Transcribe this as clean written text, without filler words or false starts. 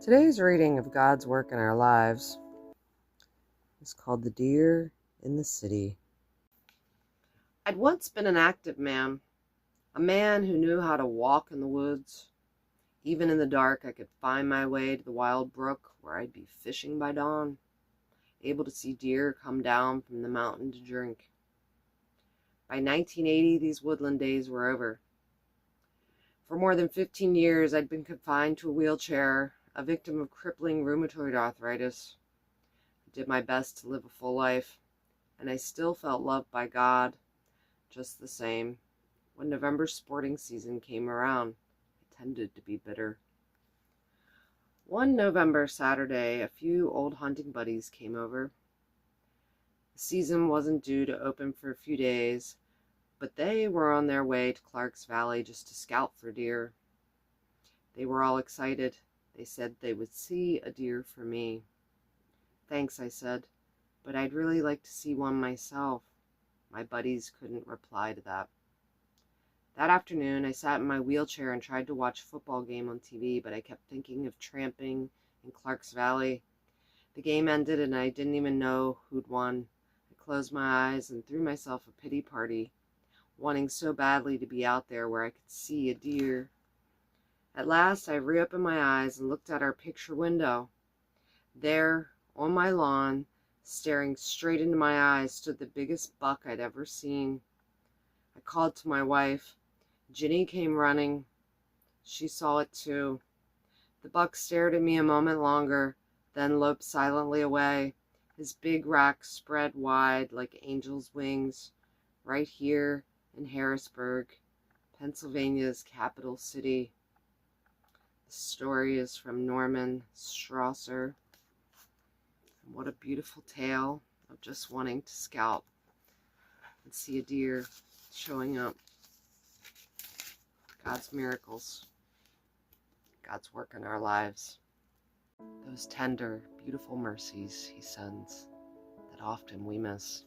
Today's reading of God's work in our lives is called The Deer in the City. I'd once been an active man, a man who knew how to walk in the woods. Even in the dark, I could find my way to the wild brook where I'd be fishing by dawn, able to see deer come down from the mountain to drink. By 1980, these woodland days were over. For more than 15 years, I'd been confined to a wheelchair, a victim of crippling rheumatoid arthritis. I did my best to live a full life, and I still felt loved by God just the same. When November sporting season came around, it tended to be bitter. One November Saturday, a few old hunting buddies came over. The season wasn't due to open for a few days, but they were on their way to Clarks Valley just to scout for deer. They were all excited. They said they would see a deer for me. Thanks, I said, but I'd really like to see one myself. My buddies couldn't reply to that. That afternoon, I sat in my wheelchair and tried to watch a football game on TV, but I kept thinking of tramping in Clarks Valley. The game ended and I didn't even know who'd won. I closed my eyes and threw myself a pity party, wanting so badly to be out there where I could see a deer. At last, I reopened my eyes and looked at our picture window. There, on my lawn, staring straight into my eyes, stood the biggest buck I'd ever seen. I called to my wife. Ginny came running. She saw it too. The buck stared at me a moment longer, then loped silently away, his big rack spread wide like angel's wings, right here in Harrisburg, Pennsylvania's capital city. The story is from Norman Strasser. And what a beautiful tale of just wanting to scout and see a deer showing up. God's miracles, God's work in our lives. Those tender, beautiful mercies he sends that often we miss.